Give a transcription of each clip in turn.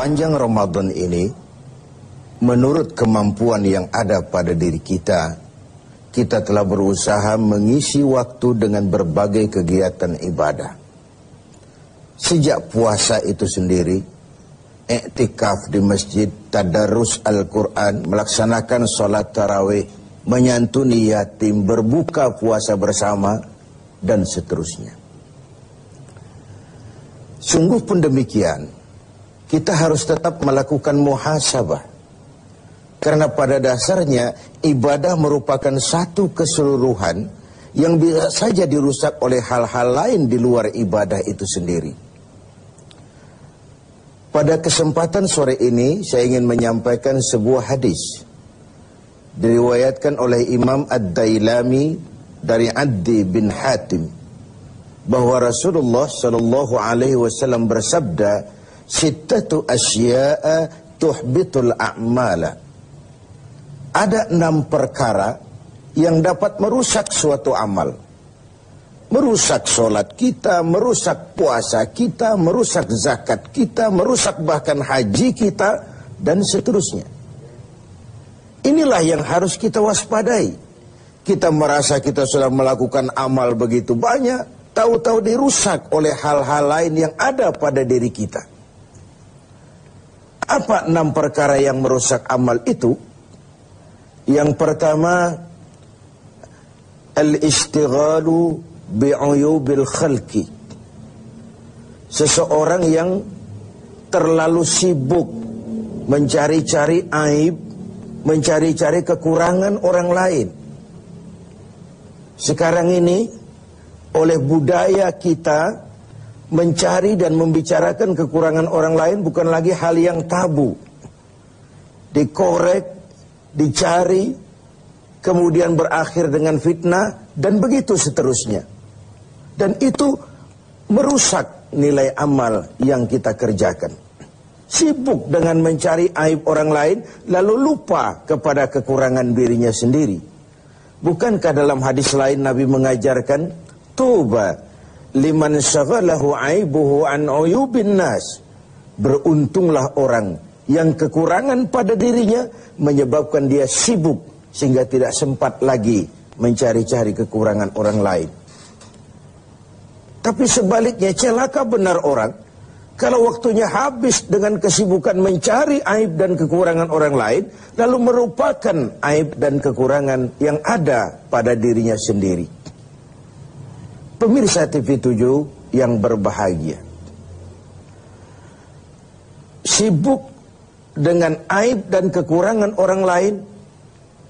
sepanjang Ramadan ini, menurut kemampuan yang ada pada diri kita, kita telah berusaha mengisi waktu dengan berbagai kegiatan ibadah. Sejak puasa itu sendiri, iktikaf di masjid, tadarus Al-Quran, melaksanakan sholat tarawih, menyantuni yatim, berbuka puasa bersama, dan seterusnya. Sungguh pun demikian, kita harus tetap melakukan muhasabah. Karena pada dasarnya ibadah merupakan satu keseluruhan yang bisa saja dirusak oleh hal-hal lain di luar ibadah itu sendiri. Pada kesempatan sore ini saya ingin menyampaikan sebuah hadis diriwayatkan oleh Imam Ad-Dailami dari Addi bin Hatim bahwa Rasulullah sallallahu alaihi wasallam bersabda, "Sittatu asya'a tuhbitul a'mala." Ada 6 perkara yang dapat merusak suatu amal. Merusak sholat kita, merusak puasa kita, merusak zakat kita, merusak bahkan haji kita, dan seterusnya. Inilah yang harus kita waspadai. Kita merasa kita sudah melakukan amal begitu banyak, tahu-tahu dirusak oleh hal-hal lain yang ada pada diri kita. Apa 6 perkara yang merusak amal itu? Yang pertama, al-ishtighalu bi'uyubil khalqi. Seseorang yang terlalu sibuk mencari-cari aib, mencari-cari kekurangan orang lain. Sekarang ini oleh budaya kita mencari dan membicarakan kekurangan orang lain bukan lagi hal yang tabu. Dikorek, dicari, kemudian berakhir dengan fitnah, dan begitu seterusnya. Dan itu merusak nilai amal yang kita kerjakan. Sibuk dengan mencari aib orang lain, lalu lupa kepada kekurangan dirinya sendiri. Bukankah dalam hadis lain Nabi mengajarkan, "Tuba liman syaghalahu aibuhu an uyubin nas." Beruntunglah orang yang kekurangan pada dirinya menyebabkan dia sibuk sehingga tidak sempat lagi mencari-cari kekurangan orang lain. Tapi sebaliknya celaka benar orang kalau waktunya habis dengan kesibukan mencari aib dan kekurangan orang lain, lalu merupakan aib dan kekurangan yang ada pada dirinya sendiri. Pemirsa TV7 yang berbahagia, sibuk dengan aib dan kekurangan orang lain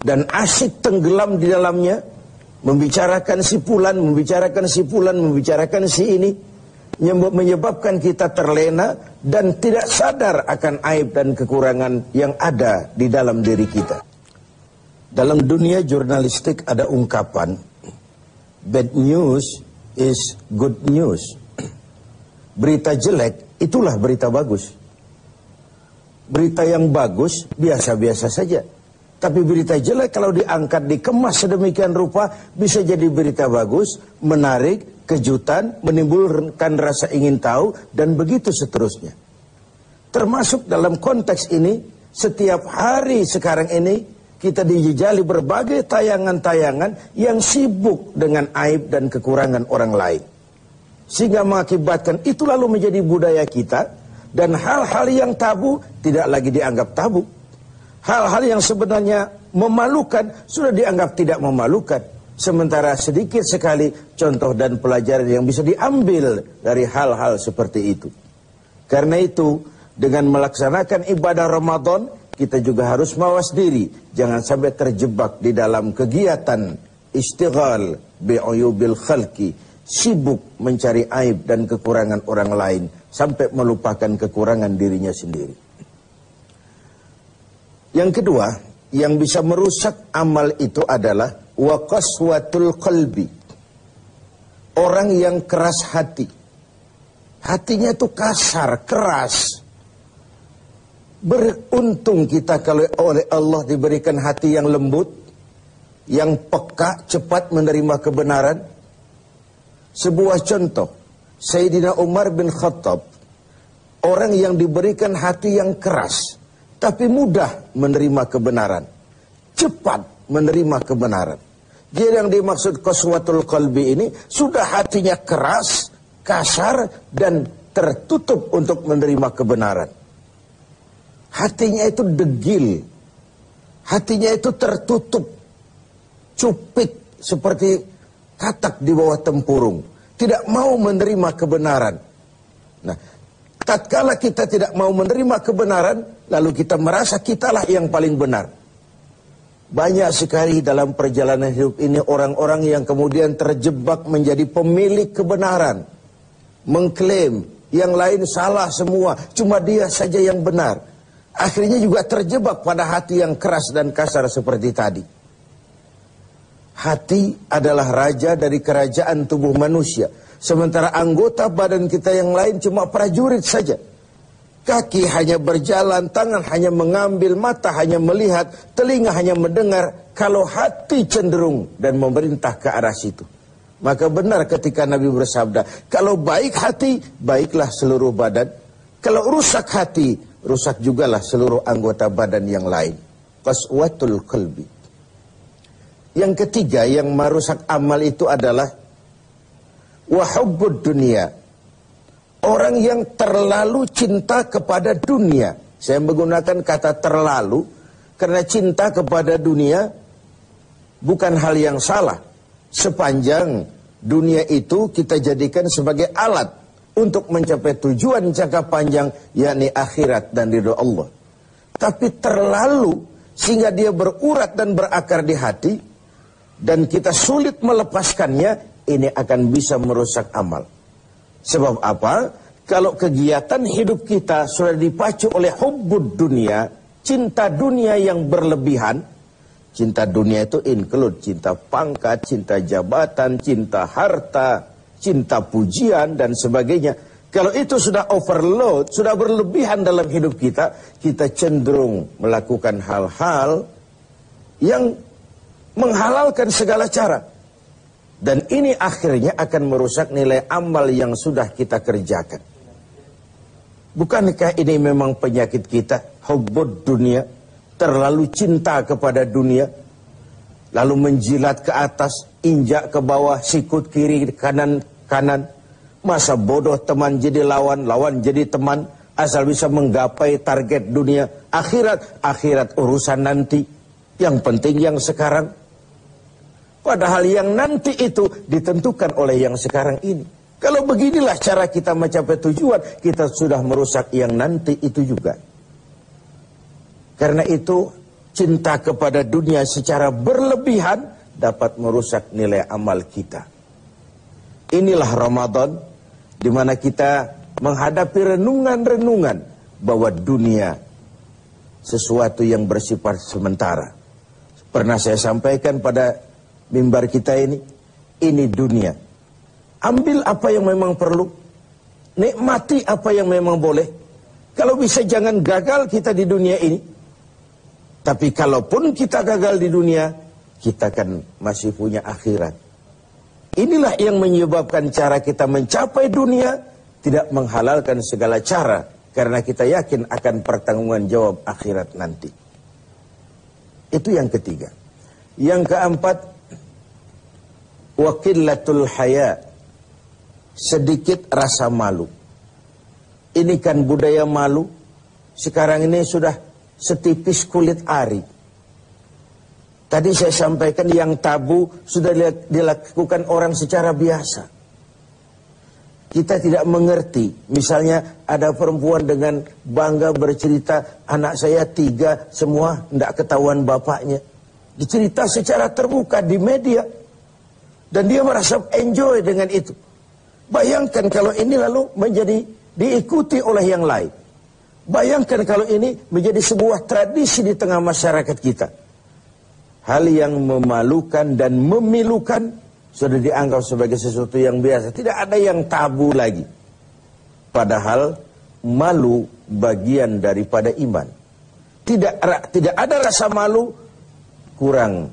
dan asyik tenggelam di dalamnya, membicarakan si fulan, membicarakan si fulan, membicarakan si ini, menyebabkan kita terlena dan tidak sadar akan aib dan kekurangan yang ada di dalam diri kita. Dalam dunia jurnalistik ada ungkapan, bad news is good news. Berita jelek itulah berita bagus. Berita yang bagus biasa-biasa saja. Tapi berita jelek kalau diangkat, dikemas sedemikian rupa, bisa jadi berita bagus, menarik, kejutan, menimbulkan rasa ingin tahu, dan begitu seterusnya. Termasuk dalam konteks ini, setiap hari sekarang ini, kita dijejali berbagai tayangan-tayangan yang sibuk dengan aib dan kekurangan orang lain. Sehingga mengakibatkan itu lalu menjadi budaya kita, dan hal-hal yang tabu tidak lagi dianggap tabu. Hal-hal yang sebenarnya memalukan sudah dianggap tidak memalukan. Sementara sedikit sekali contoh dan pelajaran yang bisa diambil dari hal-hal seperti itu. Karena itu, dengan melaksanakan ibadah Ramadan, kita juga harus mawas diri. Jangan sampai terjebak di dalam kegiatan istighal bi'uyubil khalqi. Sibuk mencari aib dan kekurangan orang lain, sampai melupakan kekurangan dirinya sendiri. Yang kedua, yang bisa merusak amal itu adalah wa qaswatul qalbi. Orang yang keras hati. Hatinya itu kasar, keras. Beruntung kita kalau oleh Allah diberikan hati yang lembut, yang peka, cepat menerima kebenaran. Sebuah contoh, Sayyidina Umar bin Khattab, orang yang diberikan hati yang keras, tapi mudah menerima kebenaran, cepat menerima kebenaran. Jadi yang dimaksud qaswatul qalbi ini, sudah hatinya keras, kasar, dan tertutup untuk menerima kebenaran. Hatinya itu degil, hatinya itu tertutup, cupik seperti katak di bawah tempurung, tidak mau menerima kebenaran. Nah, tatkala kita tidak mau menerima kebenaran, lalu kita merasa kitalah yang paling benar. Banyak sekali dalam perjalanan hidup ini orang-orang yang kemudian terjebak menjadi pemilik kebenaran, mengklaim yang lain salah semua, cuma dia saja yang benar. Akhirnya juga terjebak pada hati yang keras dan kasar seperti tadi. Hati adalah raja dari kerajaan tubuh manusia, sementara anggota badan kita yang lain cuma prajurit saja. Kaki hanya berjalan, tangan hanya mengambil, mata hanya melihat, telinga hanya mendengar. Kalau hati cenderung dan memerintah ke arah situ, maka benar ketika Nabi bersabda, kalau baik hati, baiklah seluruh badan. Kalau rusak hati, rusak jugalah seluruh anggota badan yang lain. Qaswatul qalbi. Yang ketiga yang merusak amal itu adalah wahubbud dunia. Orang yang terlalu cinta kepada dunia. Saya menggunakan kata terlalu karena cinta kepada dunia bukan hal yang salah. Sepanjang dunia itu kita jadikan sebagai alat untuk mencapai tujuan jangka panjang, yakni akhirat dan ridho Allah. Tapi terlalu sehingga dia berurat dan berakar di hati, dan kita sulit melepaskannya, ini akan bisa merusak amal. Sebab apa? Kalau kegiatan hidup kita sudah dipacu oleh hubbud dunia, cinta dunia yang berlebihan. Cinta dunia itu include cinta pangkat, cinta jabatan, cinta harta, cinta pujian, dan sebagainya. Kalau itu sudah overload, sudah berlebihan dalam hidup kita, kita cenderung melakukan hal-hal yang menghalalkan segala cara. Dan ini akhirnya akan merusak nilai amal yang sudah kita kerjakan. Bukankah ini memang penyakit kita? Hubbud dunia, terlalu cinta kepada dunia, lalu menjilat ke atas, injak ke bawah, sikut kiri, kanan. Masa bodoh teman jadi lawan, lawan jadi teman, asal bisa menggapai target dunia. Akhirat urusan nanti, yang penting yang sekarang. Padahal yang nanti itu ditentukan oleh yang sekarang ini. Kalau beginilah cara kita mencapai tujuan, kita sudah merusak yang nanti itu juga. Karena itu, cinta kepada dunia secara berlebihan dapat merusak nilai amal kita. Inilah Ramadan, di mana kita menghadapi renungan-renungan bahwa dunia sesuatu yang bersifat sementara. Pernah saya sampaikan pada mimbar kita ini dunia. Ambil apa yang memang perlu, nikmati apa yang memang boleh. Kalau bisa jangan gagal kita di dunia ini. Tapi kalaupun kita gagal di dunia, kita kan masih punya akhirat. Inilah yang menyebabkan cara kita mencapai dunia tidak menghalalkan segala cara, karena kita yakin akan pertanggungan jawab akhirat nanti. Itu yang ketiga. Yang keempat, waqillatul haya, sedikit rasa malu. Ini kan budaya malu, sekarang ini sudah setipis kulit ari. Tadi saya sampaikan yang tabu sudah dilakukan orang secara biasa. Kita tidak mengerti, misalnya ada perempuan dengan bangga bercerita, anak saya 3 semua tidak ketahuan bapaknya. Dicerita secara terbuka di media. Dan dia merasa enjoy dengan itu. Bayangkan kalau ini lalu menjadi diikuti oleh yang lain. Bayangkan kalau ini menjadi sebuah tradisi di tengah masyarakat kita. Hal yang memalukan dan memilukan sudah dianggap sebagai sesuatu yang biasa. Tidak ada yang tabu lagi. Padahal malu bagian daripada iman. Tidak ada rasa malu, kurang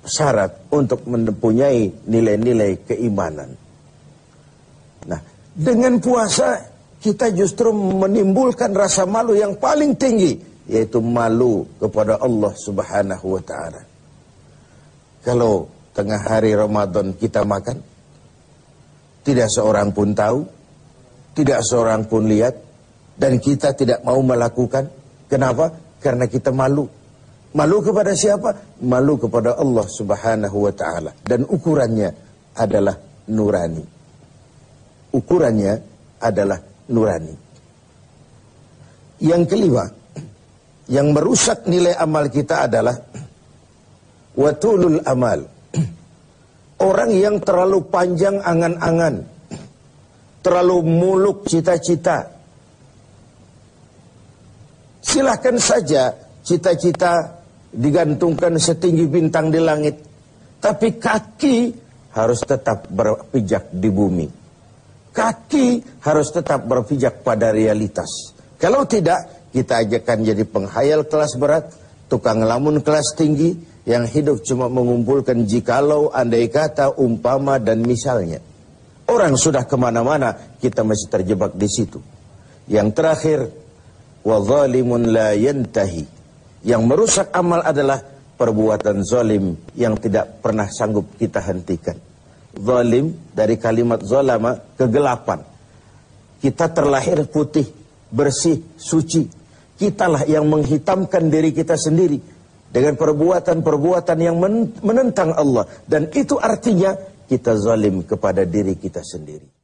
syarat untuk mempunyai nilai-nilai keimanan. Nah, dengan puasa kita justru menimbulkan rasa malu yang paling tinggi, yaitu malu kepada Allah Subhanahu wa ta'ala. Kalau tengah hari Ramadan kita makan, tidak seorang pun tahu, tidak seorang pun lihat, dan kita tidak mau melakukan. Kenapa? Karena kita malu. Malu kepada siapa? Malu kepada Allah Subhanahu wa ta'ala. Dan ukurannya adalah nurani. Ukurannya adalah nurani. Yang kelima, yang merusak nilai amal kita adalah watulul amal. Orang yang terlalu panjang angan-angan, terlalu muluk cita-cita. Silahkan saja cita-cita digantungkan setinggi bintang di langit, tapi kaki harus tetap berpijak di bumi. Kaki harus tetap berpijak pada realitas. Kalau tidak, kita akan jadi penghayal kelas berat, tukang lamun kelas tinggi, yang hidup cuma mengumpulkan jikalau, andai kata, umpama, dan misalnya. Orang sudah kemana-mana, kita masih terjebak di situ. Yang terakhir, wa zalimun la yantahi. Yang merusak amal adalah perbuatan zalim yang tidak pernah sanggup kita hentikan. Zalim dari kalimat zalama, kegelapan. Kita terlahir putih, bersih, suci. Kitalah yang menghitamkan diri kita sendiri dengan perbuatan-perbuatan yang menentang Allah. Dan itu artinya kita zalim kepada diri kita sendiri.